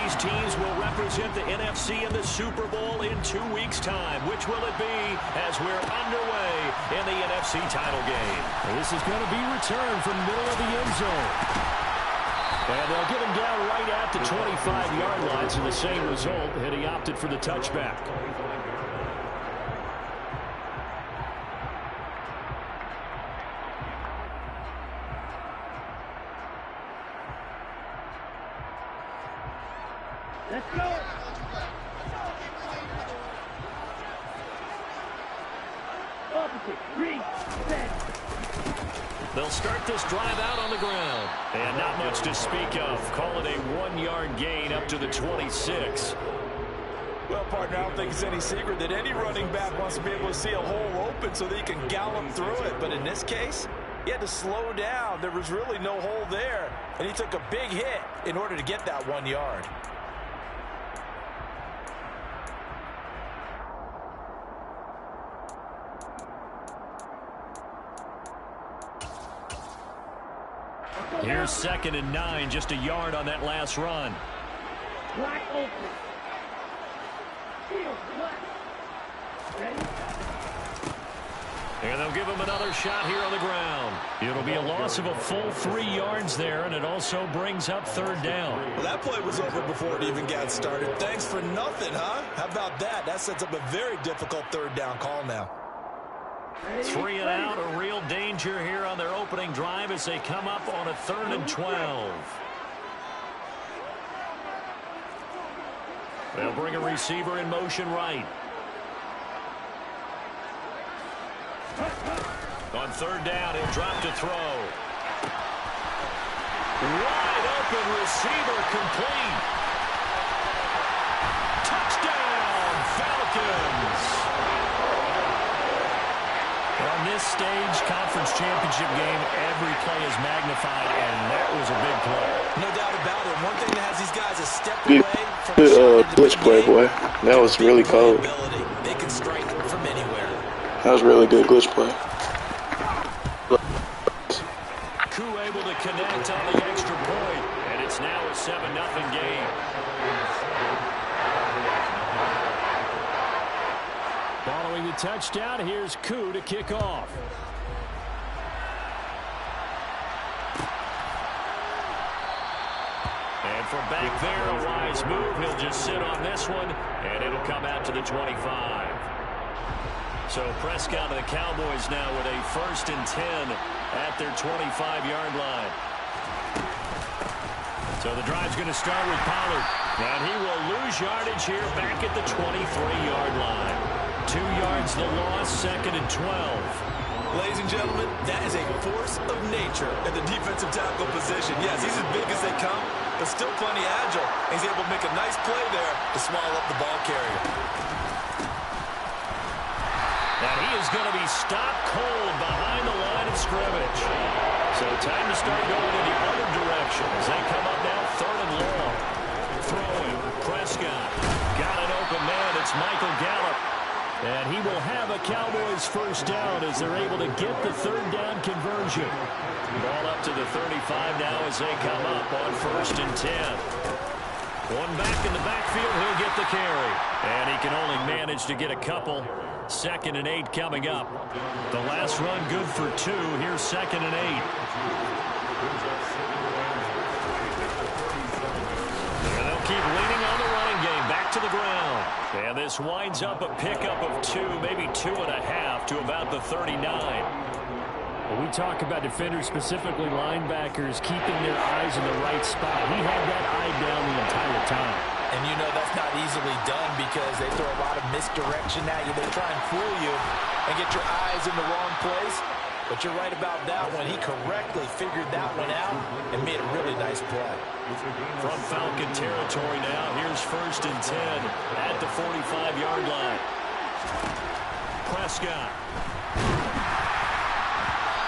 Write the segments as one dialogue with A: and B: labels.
A: these teams will represent the NFC in the Super Bowl in 2 weeks' time. Which will it be as we're underway in the NFC title game?
B: This is going to be returned from middle of the end zone. And they'll get him down right at the 25-yard line, so the same result, and he opted for the touchback.
C: Let's go. Opposite. Reset.
A: They'll start this drive out on the ground. And not much to speak of. Call it a 1-yard gain up to the 26.
D: Well, partner, I don't think it's any secret that any running back wants to be able to see a hole open so that he can gallop through it. But in this case, he had to slow down. There was really no hole there. And he took a big hit in order to get that 1 yard.
A: Here's 2nd and 9, just a yard on that last run.
C: Wide open. Ready?
A: And they'll give him another shot here on the ground. It'll be a loss of a full 3 yards there, and it also brings up 3rd down.
D: Well, that play was over before it even got started. Thanks for nothing, huh? How about that? That sets up a very difficult 3rd down call now.
A: 3 and out, a real danger here on their opening drive as they come up on a 3rd and 12. They'll bring a receiver in motion right. On 3rd down, he'll drop to throw. Wide open receiver complete. Touchdown, Falcons. On this stage, conference championship game, every play is magnified, and that was a big play.
D: No doubt about it. One thing that has these guys a step
E: Good
D: away from
E: glitch play, boy. That was really cold.
D: They can strike from anywhere.
E: That was really good glitch play.
A: Koo able to connect on the extra point, and it's now a 7-0 game.
B: Following the touchdown, here's Koo to kick off.
A: And from back there, a wise move. He'll just sit on this one, and it'll come out to the 25. So Prescott and the Cowboys now with a 1st and 10 at their 25-yard line. So the drive's going to start with Pollard. And he will lose yardage here back at the 23-yard line. 2 yards the loss, 2nd and 12.
D: Ladies and gentlemen, that is a force of nature at the defensive tackle position. Yes, he's as big as they come, but still plenty agile. He's able to make a nice play there to swallow up the ball carrier.
A: And he is going to be stopped cold behind the line of scrimmage. So time to start going in the other direction as they come up now 3rd and long. Throwing, Prescott. Got an open man. It's Michael Gallup. And he will have a Cowboys 1st down as they're able to get the 3rd down conversion. Ball up to the 35 now as they come up on 1st and 10. One back in the backfield, he'll get the carry. And he can only manage to get a couple. 2nd and 8 coming up. The last run good for 2. Here's 2nd and 8. And they'll keep leaning on the running game. Back to the ground. And this winds up a pickup of 2, maybe 2.5 to about the 39.
B: When we talk about defenders, specifically linebackers, keeping their eyes in the right spot. He had that eye down the entire time.
D: And you know that's not easily done because they throw a lot of misdirection at you. They try and fool you and get your eyes in the wrong place. But you're right about that one. He correctly figured that one out and made a really nice play.
A: From Falcon territory now, here's 1st and 10 at the 45-yard line. Prescott.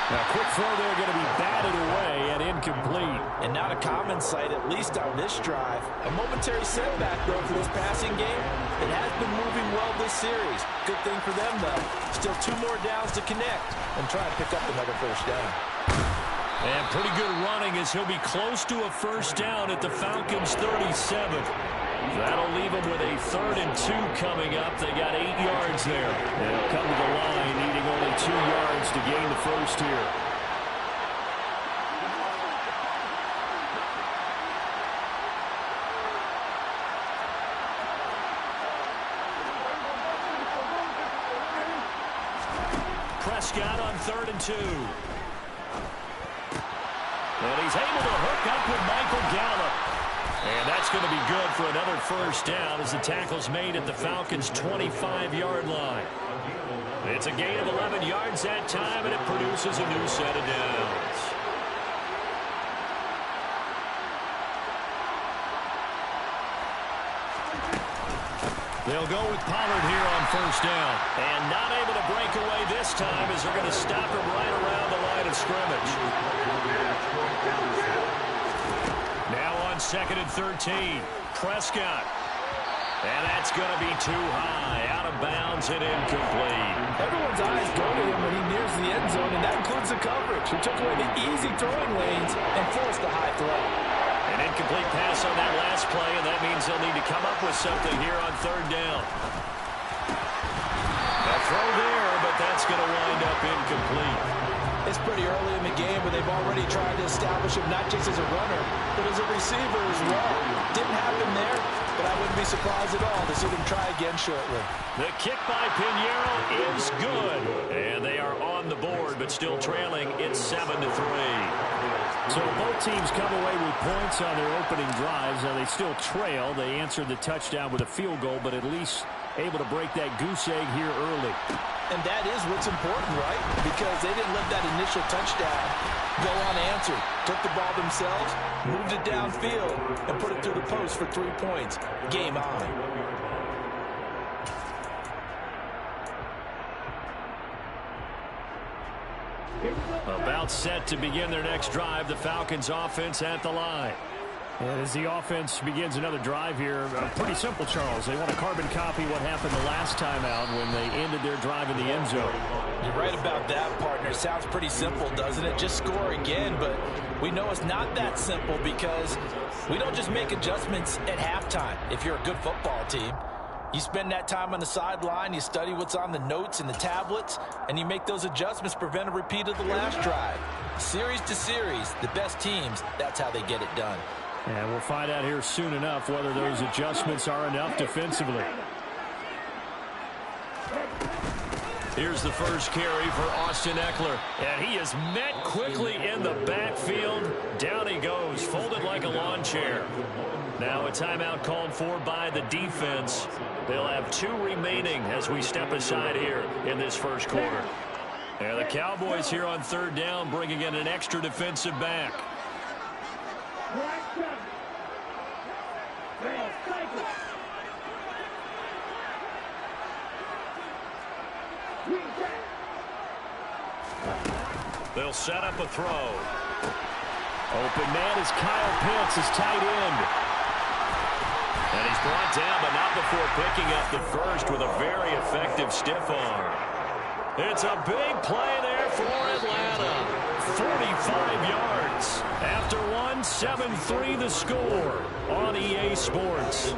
B: Now, quick throw there, going to be batted away and incomplete.
D: And not a common sight, at least on this drive. A momentary setback, though, for this passing game. It has been moving well this series. Good thing for them, though. Still 2 more downs to connect and try and pick up another 1st down.
B: And pretty good running as he'll be close to a first down at the Falcons' 37. That'll leave them with a 3rd and 2 coming up. They got 8 yards there. They'll come to the line needing only 2 yards to gain the first here. Prescott on 3rd and 2. And he's able to hook up with Michael Gallup. And that's going to be good for another first down as the tackle's made at the Falcons' 25-yard line. It's a gain of 11 yards that time, and it produces a new set of downs. They'll go with Pollard here on first down. And not able to break away this time as they're going to stop him right around the line of scrimmage. Now on 2nd and 13, Prescott. And that's going to be too high, out of bounds and incomplete.
D: Everyone's eyes go to him when he nears the end zone, and that includes the coverage. He took away the easy throwing lanes and forced a high throw.
B: An incomplete pass on that last play, and that means they'll need to come up with something here on 3rd down. A throw there, but that's going to wind up incomplete.
D: It's pretty early in the game, but they've already tried to establish him not just as a runner, but as a receiver as well. Didn't happen there, but I wouldn't be surprised at all to see them try again shortly.
B: The kick by Pinheiro is good, and they are on the board, but still trailing. It's 7-3. So both teams come away with points on their opening drives. Now they still trail. They answered the touchdown with a field goal, but at least able to break that goose egg here early.
D: And that is what's important, right? Because they didn't let that initial touchdown go unanswered. Took the ball themselves, moved it downfield, and put it through the post for 3 points. Game on.
B: About set to begin their next drive, the Falcons offense at the line. And as the offense begins another drive here, pretty simple, Charles. They want to carbon copy what happened the last time out when they ended their drive in the end zone.
D: You're right about that, partner. Sounds pretty simple, doesn't it? Just score again, but we know it's not that simple because we don't just make adjustments at halftime if you're a good football team. You spend that time on the sideline, you study what's on the notes and the tablets, and you make those adjustments to prevent a repeat of the last drive. Series to series, the best teams, that's how they get it done.
B: And we'll find out here soon enough whether those adjustments are enough defensively. Here's the first carry for Austin Eckler. And he is met quickly in the backfield. Down he goes, folded like a lawn chair. Now a timeout called for by the defense. They'll have 2 remaining as we step aside here in this first quarter. And the Cowboys here on 3rd down bringing in an extra defensive back. They'll set up a throw. Open man is Kyle Pitts, his tight end. And he's brought down, but not before picking up the first with a very effective stiff arm. It's a big play there for Atlanta. 45 yards. After one, 7-3 the score on EA Sports.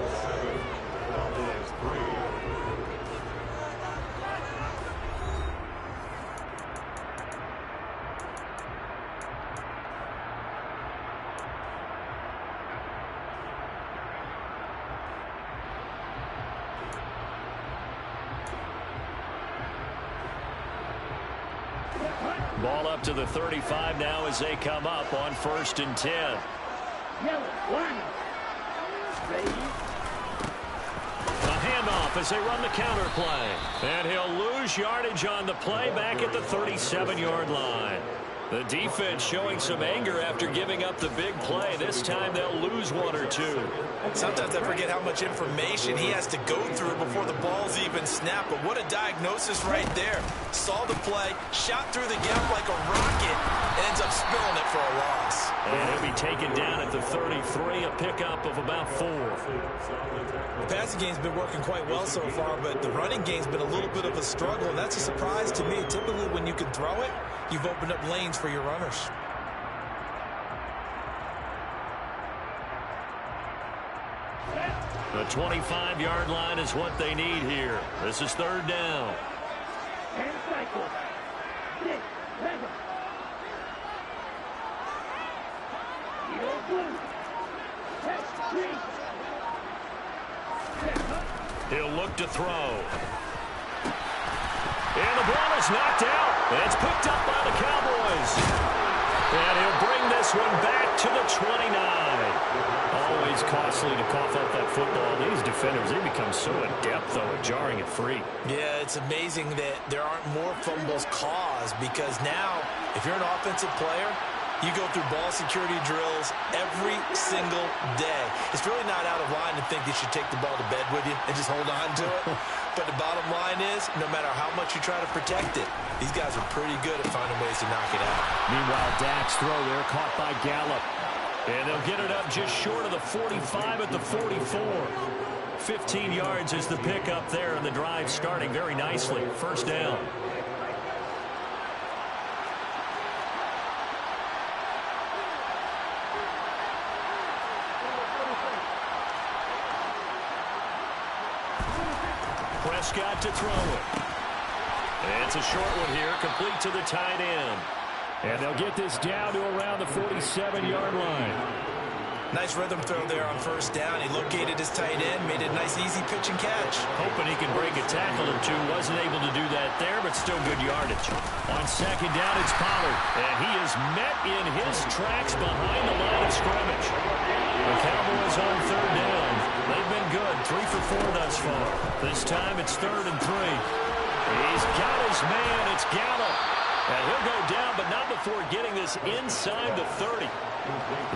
B: Ball up to the 35 now as they come up on 1st and 10. A handoff as they run the counter play. And he'll lose yardage on the play back at the 37-yard line. The defense showing some anger after giving up the big play. This time they'll lose 1 or 2.
D: Sometimes I forget how much information he has to go through before the ball's even snapped. But what a diagnosis right there. Saw the play, shot through the gap like a rocket, ends up spilling it for a loss.
B: And he'll be taken down at the 33, a pickup of about 4.
D: The passing game's been working quite well so far, but the running game's been a little bit of a struggle, and that's a surprise to me. Typically, when you can throw it, you've opened up lanes for your runners.
B: The 25-yard line is what they need here. This is third down.
C: And cycle. 6, 7. Eagle blue. Test 3.
B: He'll look to throw. And the ball is knocked out. And it's picked up by the Cowboys. And he'll bring this one back to the 29. Always costly to cough up that football. These defenders, they become so adept, though, at jarring it free.
D: Yeah, it's amazing that there aren't more fumbles caused, because now, if you're an offensive player, you go through ball security drills every single day. It's really not out of line to think you should take the ball to bed with you and just hold on to it. But the bottom line is, no matter how much you try to protect it, these guys are pretty good at finding ways to knock it out.
B: Meanwhile, Dak's throw there caught by Gallup. And they'll get it up just short of the 45 at the 44. 15 yards is the pickup there, and the drive starting very nicely. First down. Prescott to throw it. And it's a short one here, complete to the tight end. And they'll get this down to around the 47-yard line.
D: Nice rhythm throw there on first down. He located his tight end, made a nice easy pitch and catch.
B: Hoping he can break a tackle or two. Wasn't able to do that there, but still good yardage. On second down, it's Pollard. And he is met in his tracks behind the line of scrimmage. The Cowboys on third down. They've been good, 3 for 4 thus far. This time it's 3rd and 3. He's got his man. It's Gallup. And he'll go down, but not before getting this inside the 30.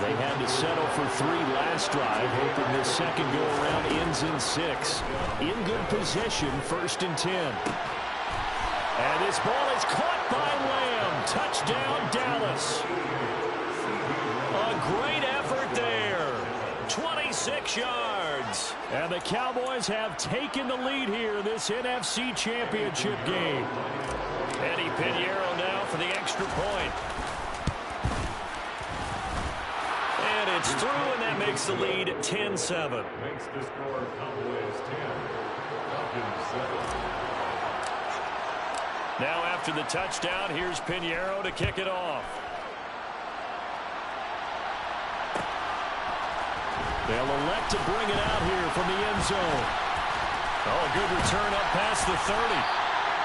B: They had to settle for 3 last drive, hoping this second go-around ends in 6. In good position, 1st and 10. And this ball is caught by Lamb. Touchdown, Dallas. A great effort there. 26 yards. And the Cowboys have taken the lead here in this NFC Championship game. Eddie Pinheiro now for the extra point. And it's through, and that makes the lead 10-7.
F: Makes the score Cowboys 10, Falcons 7.
B: Now after the touchdown, here's Pinheiro to kick it off. They'll elect to bring it out here from the end zone. Oh, a good return up past the 30.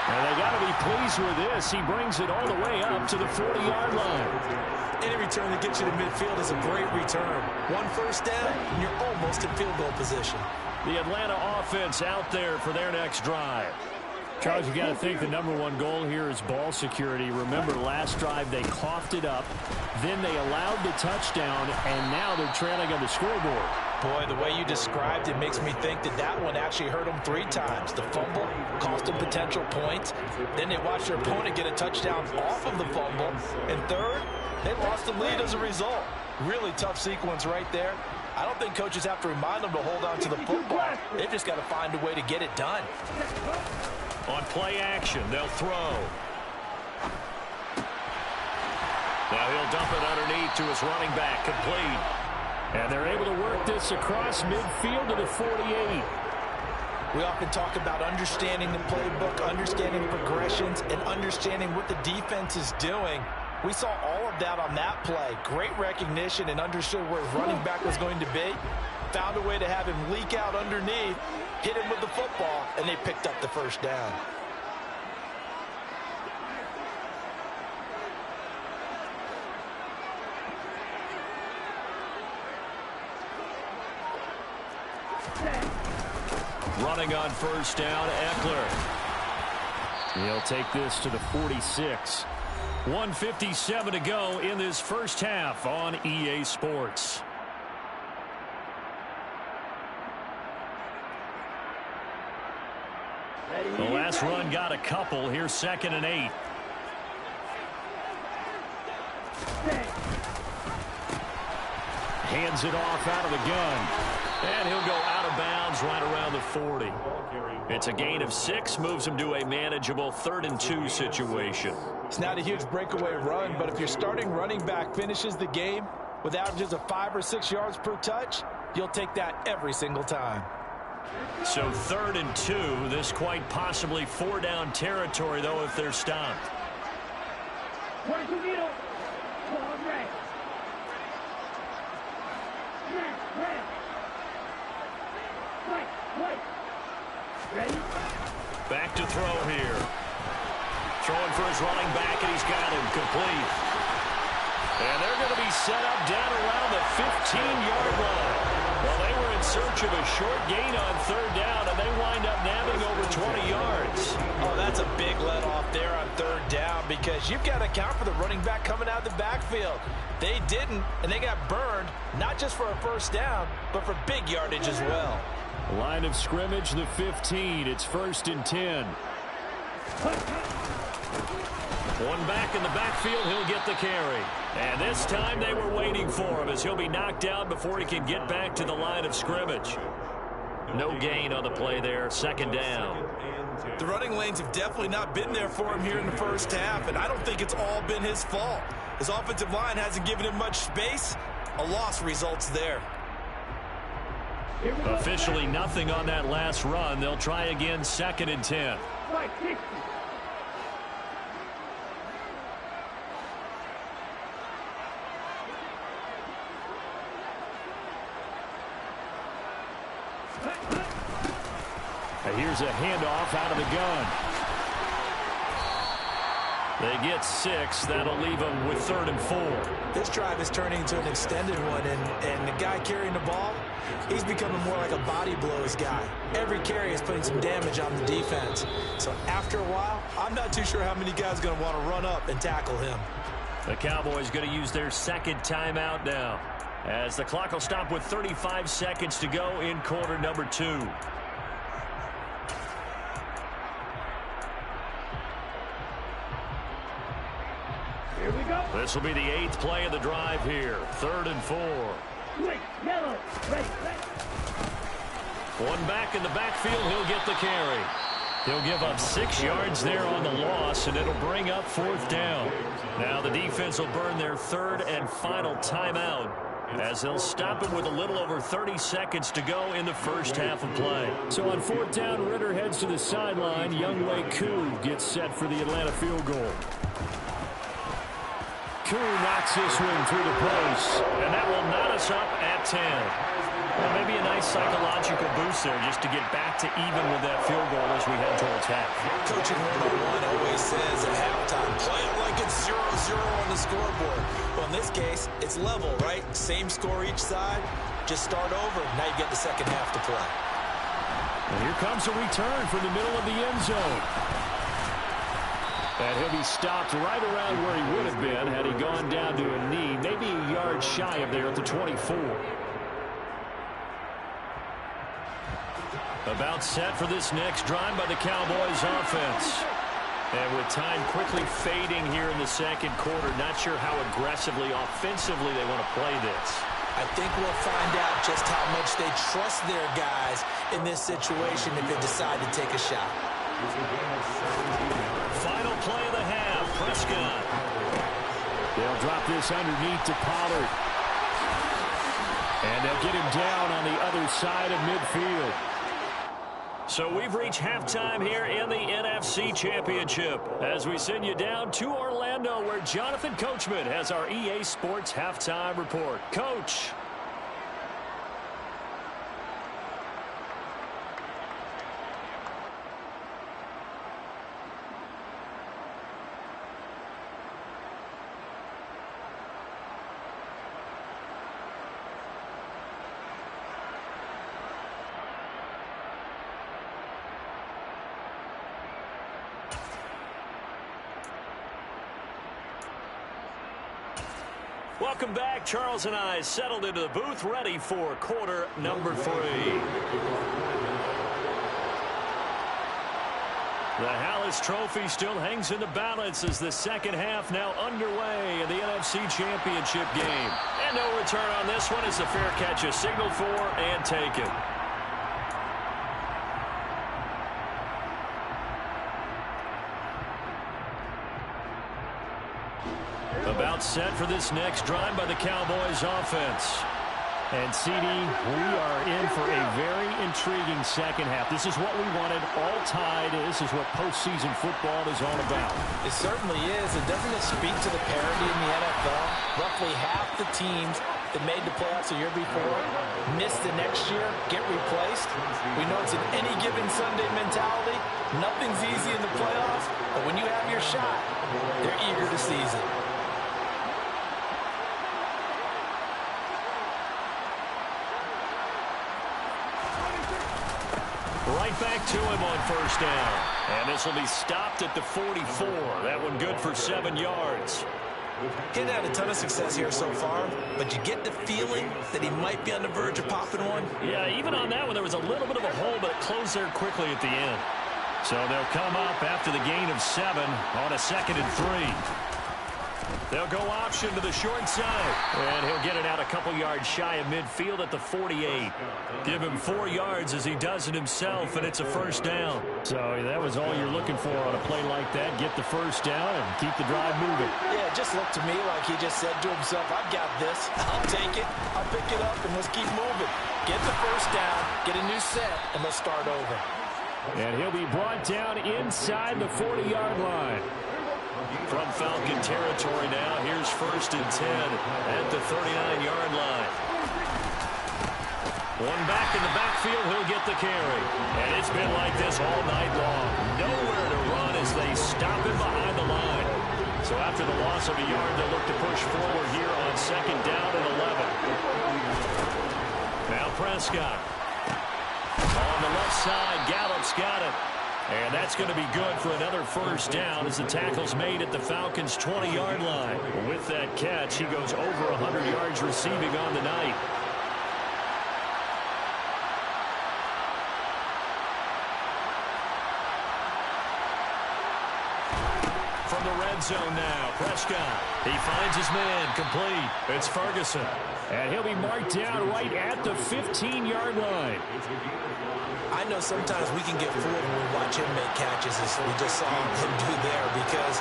B: And they got to be pleased with this. He brings it all the way up to the 40-yard line.
D: Any return that gets you to midfield is a great return. 1 first down, and you're almost in field goal position.
B: The Atlanta offense out there for their next drive. Charles, you got to think the #1 goal here is ball security. Remember, last drive they coughed it up, then they allowed the touchdown, and now they're trailing on the scoreboard.
D: Boy, the way you described it makes me think that that one actually hurt them 3 times. The fumble cost them potential points. Then they watched their opponent get a touchdown off of the fumble. And third, they lost the lead as a result. Really tough sequence right there. I don't think coaches have to remind them to hold on to the football. They've just got to find a way to get it done.
B: On play action, they'll throw. Now he'll dump it underneath to his running back, complete. And they're able to work this across midfield to the 48.
D: We often talk about understanding the playbook, understanding progressions, and understanding what the defense is doing. We saw all of that on that play. Great recognition and understood where his running back was going to be. Found a way to have him leak out underneath, hit him with the football, and they picked up the first down.
B: Running on first down, Eckler. He'll take this to the 46. 1:57 to go in this first half on EA Sports. The last run got a couple. Here's 2nd and 8. Hands it off out of the gun. And he'll go out of bounds right around the 40. It's a gain of 6, moves him to a manageable 3rd and 2 situation.
D: It's not a huge breakaway run, but if your starting running back finishes the game with averages of 5 or 6 yards per touch, you'll take that every single time.
B: So 3rd and 2. This quite possibly 4-down territory, though, if they're stopped.
C: Right. Ready?
B: Back to throw here. Throwing for his running back, and he's got him complete. And they're going to be set up down around the 15-yard line. Well, they were in search of a short gain on 3rd down, and they wind up nabbing over 20 yards.
D: Oh, that's a big let off there on 3rd down because you've got to account for the running back coming out of the backfield. They didn't, and they got burned, not just for a 1st down, but for big yardage as well.
B: Line of scrimmage, the 15. It's 1st and 10. One back in the backfield, he'll get the carry. And this time they were waiting for him as he'll be knocked down before he can get back to the line of scrimmage. No gain on the play there, 2nd down.
D: The running lanes have definitely not been there for him here in the 1st half, and I don't think it's all been his fault. His offensive line hasn't given him much space. A loss results there.
B: Officially nothing on that last run. They'll try again, 2nd and 10.
C: Right, 60.
B: Here's a handoff out of the gun. They get 6. That'll leave them with 3rd and 4.
D: This drive is turning into an extended one, and the guy carrying the ball, he's becoming more like a body blows guy. Every carry is putting some damage on the defense. So after a while, I'm not too sure how many guys are going to want to run up and tackle him.
B: The Cowboys going to use their 2nd timeout now, as the clock will stop with 35 seconds to go in quarter number 2.
C: Here we go.
B: This will be the 8th play of the drive here. 3rd and 4.
C: Wait, yellow. Ready.
B: One back in the backfield, he'll get the carry. He'll give up 6 yards there on the loss, and it'll bring up 4th down. Now the defense will burn their 3rd and final timeout, as they'll stop it with a little over 30 seconds to go in the 1st half of play. So on 4th down, Ritter heads to the sideline. Younghoe Koo gets set for the Atlanta field goal. Koo knocks this one through the post, and that will knot us up at 10. Well, maybe a nice psychological boost there just to get back to even with that field goal as we head towards half.
D: Coaching 101 always says at halftime, play it like it's 0-0 on the scoreboard. Well, in this case, it's level, right? Same score each side. Just start over. Now you get the 2nd half to play.
B: And here comes a return from the middle of the end zone. And he'll be stopped right around where he would have been had he gone down to a knee, maybe a yard shy of there at the 24. About set for this next drive by the Cowboys offense. And with time quickly fading here in the 2nd quarter, not sure how aggressively, offensively they want to play this.
D: I think we'll find out just how much they trust their guys in this situation if they decide to take a shot.
B: Final play of the half, Prescott. They'll drop this underneath to Pollard. And they'll get him down on the other side of midfield. So we've reached halftime here in the NFC Championship as we send you down to Orlando, where Jonathan Coachman has our EA Sports Halftime Report. Coach. Welcome back. Charles and I settled into the booth, ready for quarter number 3. The Hallis Trophy still hangs in the balance as the 2nd half now underway in the NFC Championship game. And no return on this one as the fair catch is signaled for and taken. About set for this next drive by the Cowboys offense. And, CD, we are in for a very intriguing second half. This is what we wanted, all tied. This is what postseason football is all about.
D: It certainly is. And doesn't it speak to the parity in the NFL? Roughly half the teams that made the playoffs the year before missed the next year, get replaced. We know it's an any given Sunday mentality. Nothing's easy in the playoffs, but when you have your shot, they're eager to seize it.
B: Right back to him on first down. And this will be stopped at the 44. That one good for 7 yards.
D: He hadn't had a ton of success here so far, but you get the feeling that he might be on the verge of popping one.
B: Yeah, even on that one, there was a little bit of a hole, but it closed there quickly at the end. So they'll come up after the gain of 7 on a 2nd and 3. They'll go option to the short side. And he'll get it out a couple yards shy of midfield at the 48. Give him 4 yards as he does it himself, and it's a first down. So that was all you're looking for on a play like that. Get the first down and keep the drive moving.
D: Yeah, it just looked to me like he just said to himself, I've got this. I'll take it. I'll pick it up, and let's keep moving. Get the first down, get a new set, and let's start over.
B: And he'll be brought down inside the 40-yard line. From Falcon territory now, here's 1st and 10 at the 39-yard line. One back in the backfield, he'll get the carry. And it's been like this all night long. Nowhere to run as they stop him behind the line. So after the loss of a yard, they'll look to push forward here on 2nd down and 11. Now Prescott. On the left side, Gallup's got it. And that's going to be good for another first down as the tackle's made at the Falcons' 20-yard line. With that catch, he goes over 100 yards receiving on the night. From the red zone now, Prescott. He finds his man, complete. It's Ferguson. And he'll be marked down right at the 15-yard line.
D: I know sometimes we can get fooled when we watch him make catches as we just saw him do there because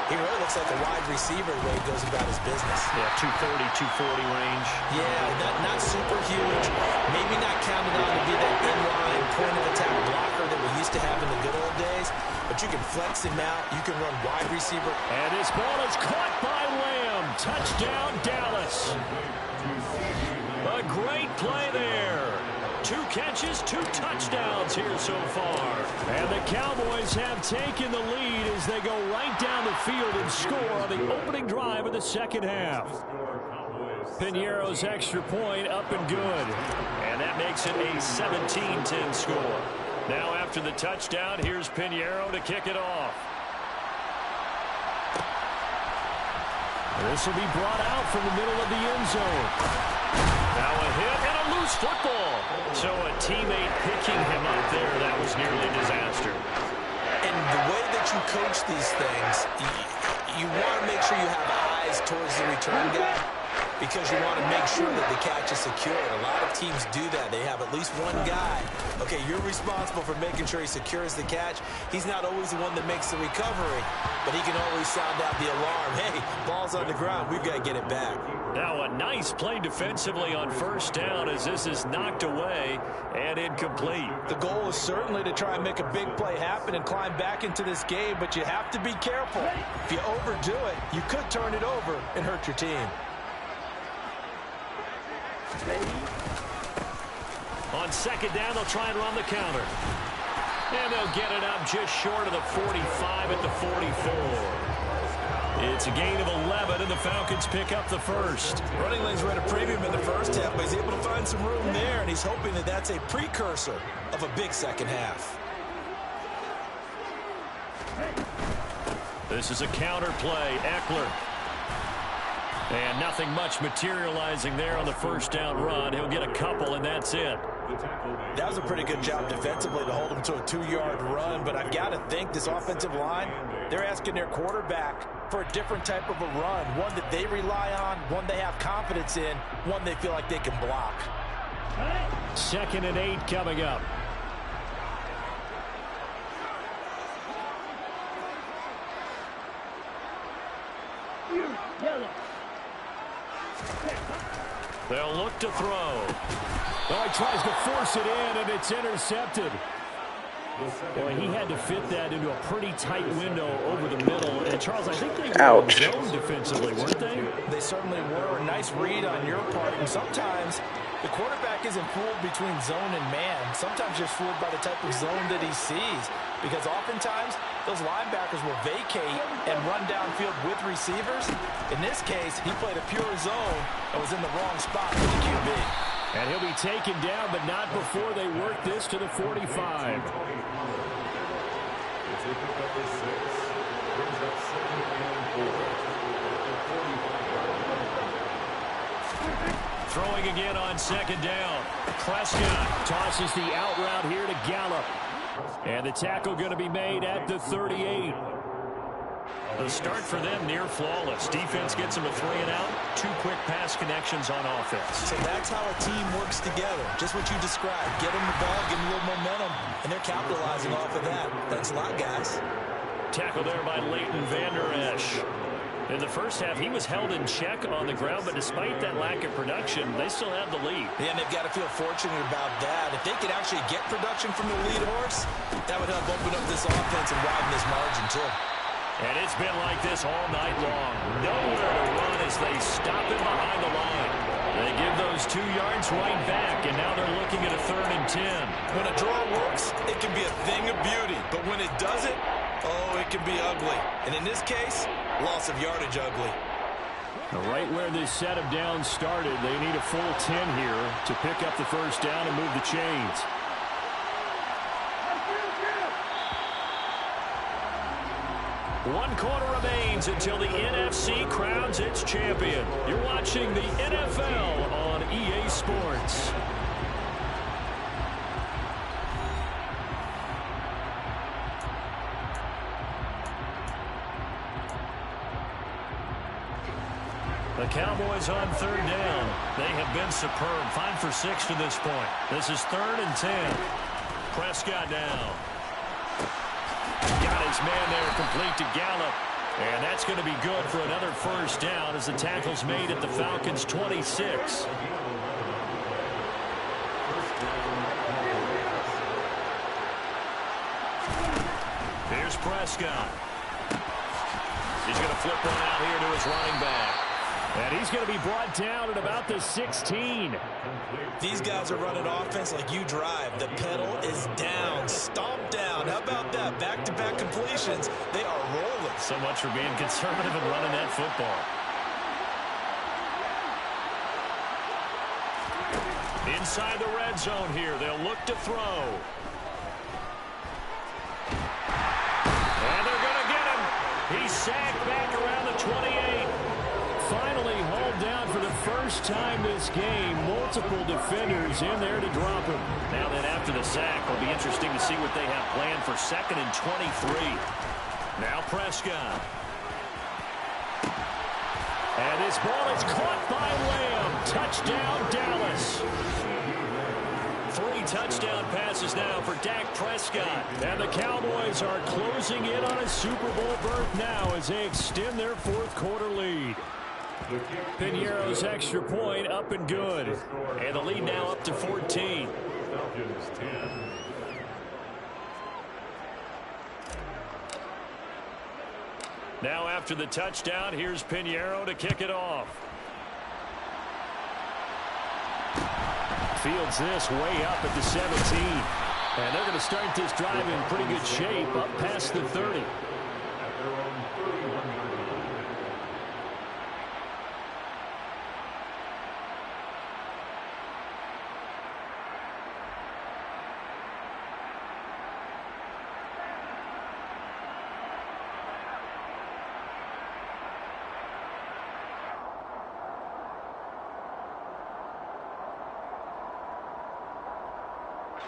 D: he really looks like a wide receiver the way he goes about his business.
B: Yeah, 230, 240 range.
D: Yeah, not super huge. Maybe not counted on to be that inline point-of-attack blocker that we used to have in the good old days, but you can flex him out. You can run wide receiver.
B: And this ball is caught by Lamb. Touchdown, Dallas. A great play there. 2 catches, 2 touchdowns here so far. And the Cowboys have taken the lead as they go right down the field and score on the opening drive of the second half. Piñeiro's extra point up and good. And that makes it a 17-10 score. Now after the touchdown, here's Piñeiro to kick it off. This will be brought out from the middle of the end zone. Now a hit and a loose football. So a teammate picking him up there, that was nearly a disaster.
D: And the way that you coach these things, you want to make sure you have eyes towards the return guy because you want to make sure that the catch is secure. A lot of teams do that. They have at least one guy. Okay, you're responsible for making sure he secures the catch. He's not always the one that makes the recovery, but he can always sound out the alarm. Hey, ball's on the ground. We've got to get it back.
B: Now a nice play defensively on first down as this is knocked away and incomplete.
D: The goal is certainly to try and make a big play happen and climb back into this game, but you have to be careful. If you overdo it, you could turn it over and hurt your team.
B: On 2nd down, they'll try and run the counter. And they'll get it up just short of the 45 at the 44. It's a gain of 11, and the Falcons pick up the first.
D: Running lanes were at a premium in the first half, but he's able to find some room there, and he's hoping that that's a precursor of a big second half.
B: This is a counter play. Eckler. And nothing much materializing there on the first down run. He'll get a couple, and that's it.
D: That was a pretty good job defensively to hold him to a 2-yard run, but I've got to think this offensive line, they're asking their quarterback for a different type of a run, one that they rely on, one they have confidence in, one they feel like they can block.
B: 2nd and 8 coming up. They'll look to throw. Oh, he tries to force it in, and it's intercepted. Boy, he had to fit that into a pretty tight window over the middle. And, Charles, I think they were zone defensively, weren't they?
D: They certainly were. A nice read on your part. And sometimes the quarterback isn't fooled between zone and man. Sometimes just fooled by the type of zone that he sees. Because oftentimes, those linebackers will vacate and run downfield with receivers. In this case, he played a pure zone and was in the wrong spot for the QB.
B: And he'll be taken down, but not before they work this to the 45. Throwing again on second down. Prescott tosses the out route here to Gallup. And the tackle going to be made at the 38. The start for them near flawless. Defense gets them a 3 and out. 2 quick pass connections on offense.
D: So that's how a team works together. Just what you described. Get them the ball, give them a little momentum, and they're capitalizing off of that. Thanks a lot, guys.
B: Tackle there by Leighton Vander Esch. In the first half, he was held in check on the ground, but despite that lack of production, they still have the lead.
D: Yeah, and they've got to feel fortunate about that. If they could actually get production from the lead horse, that would help open up this offense and widen this margin, too.
B: And it's been like this all night long. Nowhere to run as they stop it behind the line. They give those 2 yards right back, and now they're looking at a 3rd and 10.
D: When a draw works, it can be a thing of beauty. But when it doesn't, oh, it can be ugly. And in this case, loss of yardage ugly.
B: Right where this set of downs started, they need a full 10 here to pick up the first down and move the chains. One quarter remains until the NFC crowns its champion. You're watching the NFL on EA Sports. The Cowboys on 3rd down. They have been superb. 5 for 6 to this point. This is 3rd and 10. Prescott now. Got his man there, complete to Gallup. And that's going to be good for another first down as the tackle's made at the Falcons' 26. Here's Prescott. He's going to flip one out here to his running back. And he's going to be brought down at about the 16.
D: These guys are running offense like you drive. The pedal is down, stomp down. How about that? Back-to-back completions. They are rolling.
B: So much for being conservative and running that football. Inside the red zone here. They'll look to throw. And they're going to get him. He's sacked back around the 28. Finally hauled down for the first time this game. Multiple defenders in there to drop him. Now then, after the sack, it'll be interesting to see what they have planned for 2nd and 23. Now Prescott. And this ball is caught by Lamb. Touchdown, Dallas. 3 touchdown passes now for Dak Prescott. And the Cowboys are closing in on a Super Bowl berth now as they extend their 4th quarter lead. Piñeiro's extra point up and good. And the lead now up to 14.
F: Falcons 10.
B: Now after the touchdown, here's Piñeiro to kick it off. Fields this way up at the 17. And they're going to start this drive in pretty good shape up past the 30.
F: At their own 31-yard line.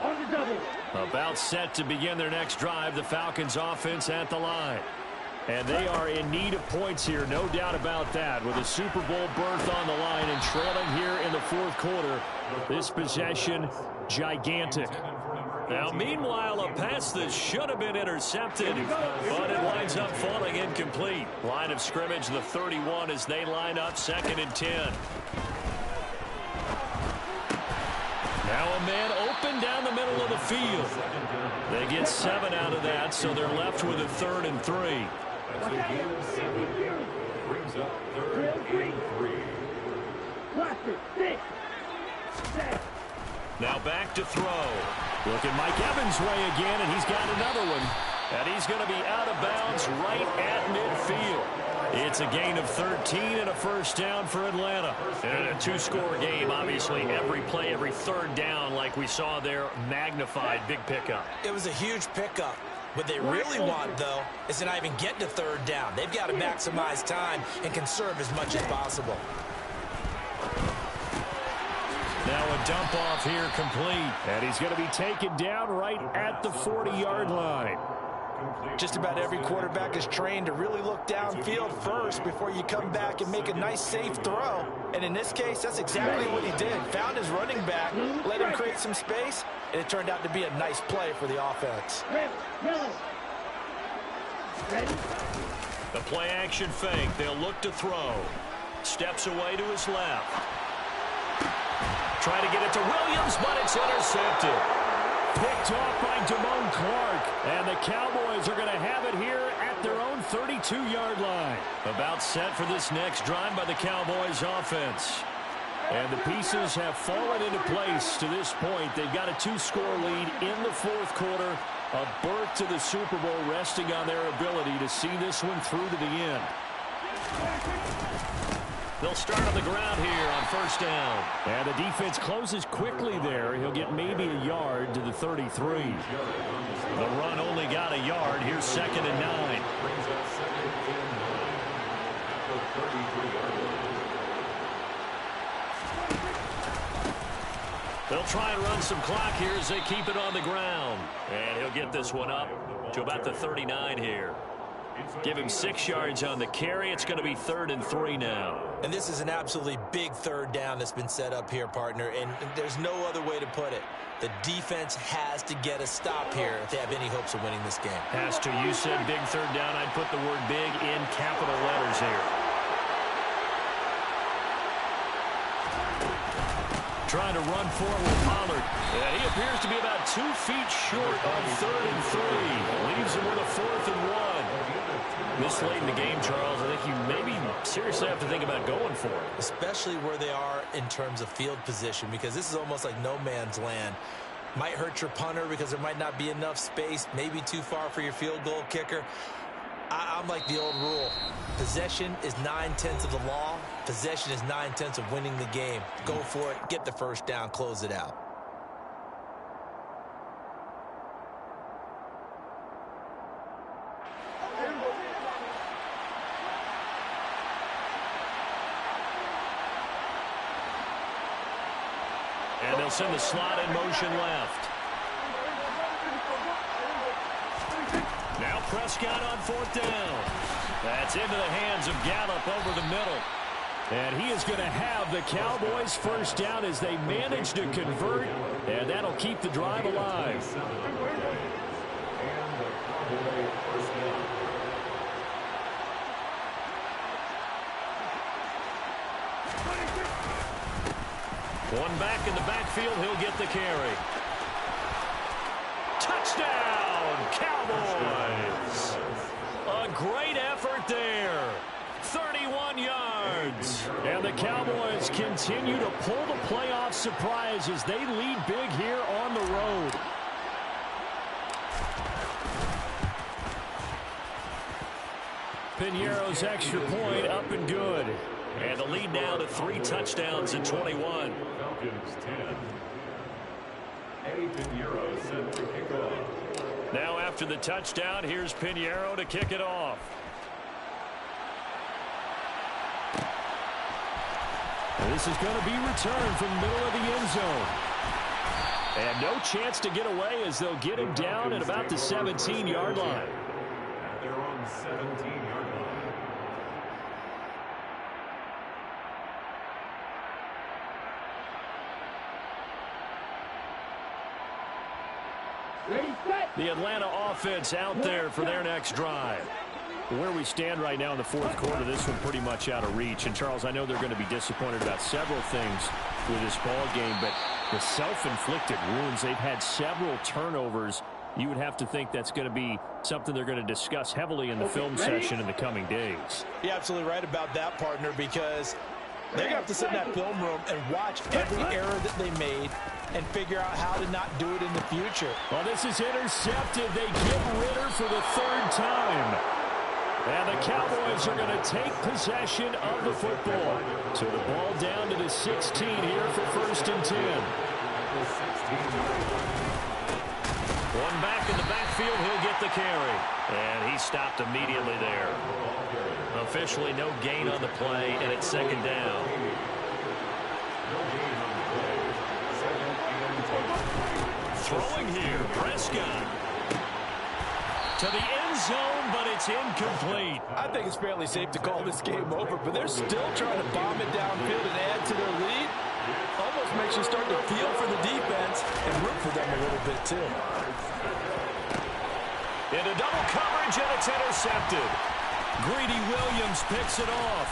C: On the double.
B: About set to begin their next drive, the Falcons offense at the line. And they are in need of points here, no doubt about that. With a Super Bowl berth on the line and trailing here in the 4th quarter, this possession gigantic. Now, meanwhile, a pass that should have been intercepted, but it winds up falling incomplete. Line of scrimmage, the 31, as they line up 2nd and 10. Now a man open down the middle of the field. They get 7 out of that, so they're left with a 3rd and 3.
F: That's a gain of 7. Brings up 3rd and 3.
C: Cluster, 6.
B: Now back to throw. Looking Mike Evans' way again, and he's got another one. And he's going to be out of bounds right at midfield. It's a gain of 13 and a first down for Atlanta. And a 2-score game, obviously. Every play, every 3rd down, like we saw there, magnified. Big pickup.
D: It was a huge pickup. What they really want, though, is to not even get to 3rd down. They've got to maximize time and conserve as much as possible.
B: Now a dump off here complete. And he's going to be taken down right at the 40-yard line.
D: Just about every quarterback is trained to really look downfield first before you come back and make a nice, safe throw. And in this case, that's exactly what he did. Found his running back, let him create some space, and it turned out to be a nice play for the offense.
B: The play action fake. They'll look to throw. Steps away to his left. Try to get it to Williams, but it's intercepted. Picked off by Damone Clark. And the Cowboys are going to have it here at their own 32-yard line. About set for this next drive by the Cowboys offense. And the pieces have fallen into place to this point. They've got a 2-score lead in the 4th quarter. A berth to the Super Bowl resting on their ability to see this one through to the end. They'll start on the ground here on first down. And the defense closes quickly there. He'll get maybe a yard to the 33. The run only got a yard. Here's 2nd and 9. They'll try and run some clock here as they keep it on the ground. And he'll get this one up to about the 39 here. Give him 6 yards on the carry. It's going to be 3rd and 3 now.
D: And this is an absolutely big 3rd down that's been set up here, partner. And there's no other way to put it. The defense has to get a stop here if they have any hopes of winning this game.
B: Has to. You said big 3rd down. I'd put the word big in capital letters here. Trying to run forward, Pollard. And he appears to be about 2 feet short on 3rd and 3. Leaves him with a 4th and 1. This late in the game, Charles, I think you maybe seriously have to think about going for it.
D: Especially where they are in terms of field position, because this is almost like no man's land. Might hurt your punter because there might not be enough space, maybe too far for your field goal kicker. I'm like the old rule. Possession is 9/10 of the law. Possession is 9/10 of winning the game. Go for it, get the first down, close it out.
B: And they'll send the slot in motion left. Now Prescott on 4th down. That's into the hands of Gallup over the middle. And he is going to have the Cowboys first down as they manage to convert. And that'll keep the drive alive. One back in the backfield, he'll get the carry. Touchdown, Cowboys! A great effort there. 31 yards. And the Cowboys continue to pull the playoff surprise as they lead big here on the road. Piñeiro's extra point up and good. And the lead now to 3 touchdowns in 21.
F: Falcons 10. Eddie Piñeiro set to kick off.
B: Now after the touchdown, here's Piñeiro to kick it off. And this is going to be returned from the middle of the end zone. And no chance to get away as they'll get him down at about the 17-yard line.
F: At their own 17-yard line.
B: The Atlanta offense out there for their next drive. Where we stand right now in the 4th quarter, this one pretty much out of reach. And, Charles, I know they're going to be disappointed about several things with this ball game, but The self-inflicted wounds. They've had several turnovers. You would have to think that's going to be something they're going to discuss heavily in the film session in the coming days.
D: You're absolutely right about that, partner, because they're going to have to sit in that film room and watch every error that they made and figure out how to not do it in the future.
B: Well, this is intercepted. They get Ridder for the third time. And the Cowboys are going to take possession of the football. So the ball down to the 16 here for 1st and 10. One back in the backfield, he'll get the carry. And he stopped immediately there. Officially no gain on the play, and it's 2nd down. Throwing here, Prescott. To the end zone, but it's incomplete.
D: I think it's fairly safe to call this game over, but they're still trying to bomb it downfield and add to their lead. Almost makes you start to feel for the defense and root for them a little bit, too.
B: Into double coverage, and it's intercepted. Greedy Williams picks it off.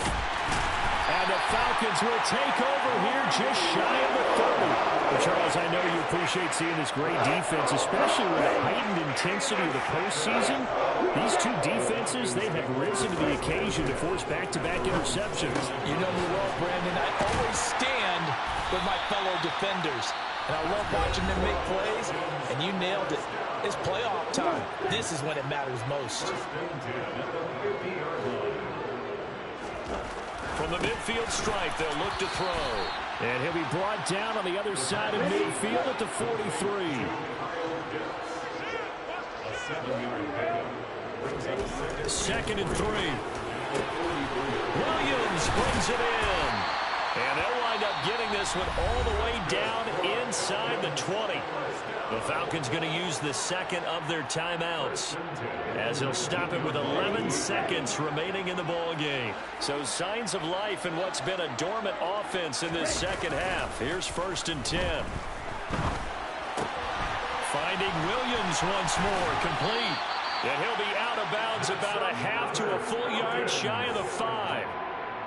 B: And the Falcons will take over here just shy of the 30. Well, Charles, I know you appreciate seeing this great defense, especially with the heightened intensity of the postseason. These two defenses, they have risen to the occasion to force back-to-back interceptions.
D: You know me well, Brandon. I always stand with my fellow defenders. And I love watching them make plays, and you nailed it. It's playoff time. This is when it matters most.
B: From the midfield stripe, they'll look to throw. And he'll be brought down on the other side of midfield at the 43. 2nd and 3. Williams brings it in. And they'll wind up getting this one all the way down inside the 20. The Falcons going to use the second of their timeouts as he'll stop it with 11 seconds remaining in the ball game. So signs of life in what's been a dormant offense in this second half. Here's 1st and 10. Finding Williams once more, complete. And he'll be out of bounds about a half to a full yard shy of the 5.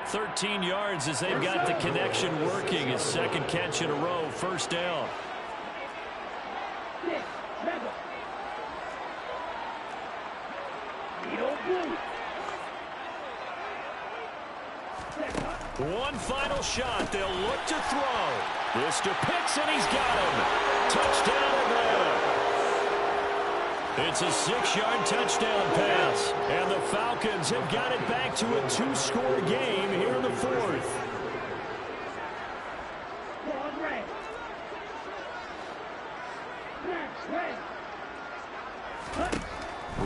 B: 13 yards as they've got the connection working. His 2nd catch in a row, 1st down. One final shot. They'll look to throw. This to Pitts, and he's got him. Touchdown, Atlanta. It's a 6-yard touchdown pass. And the Falcons have got it back to a 2-score game here in the 4th.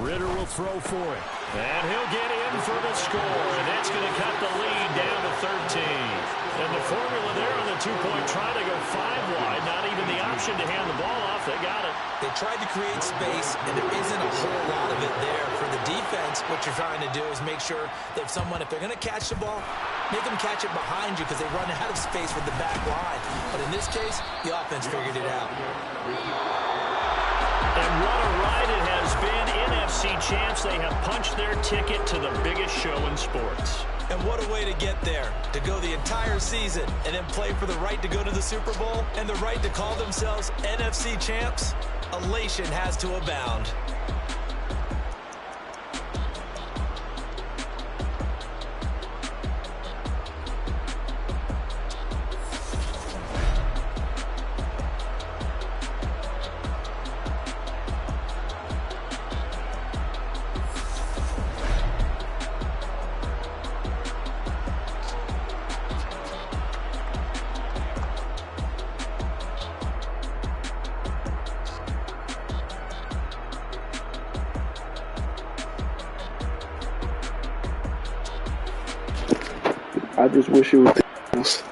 B: Ridder will throw for it. And he'll get in for the score. And that's going to cut the lead down to 13. And the formula there on the 2-point try to go 5 wide. Not even the option to hand the ball off. They got it.
D: They tried to create space, and there isn't a whole lot of it there. For the defense, what you're trying to do is make sure that if they're going to catch the ball, make them catch it behind you because they run out of space with the back line. But in this case, the offense figured it out.
B: And what a ride it has been. NFC champs, they have punched their ticket to the biggest show in sports.
D: And what a way to get there, to go the entire season and then play for the right to go to the Super Bowl and the right to call themselves NFC champs. Elation has to abound.
E: I just wish it was the Eagles.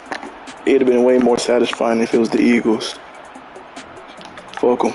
E: It'd have been way more satisfying if it was the Eagles. Fuck 'em.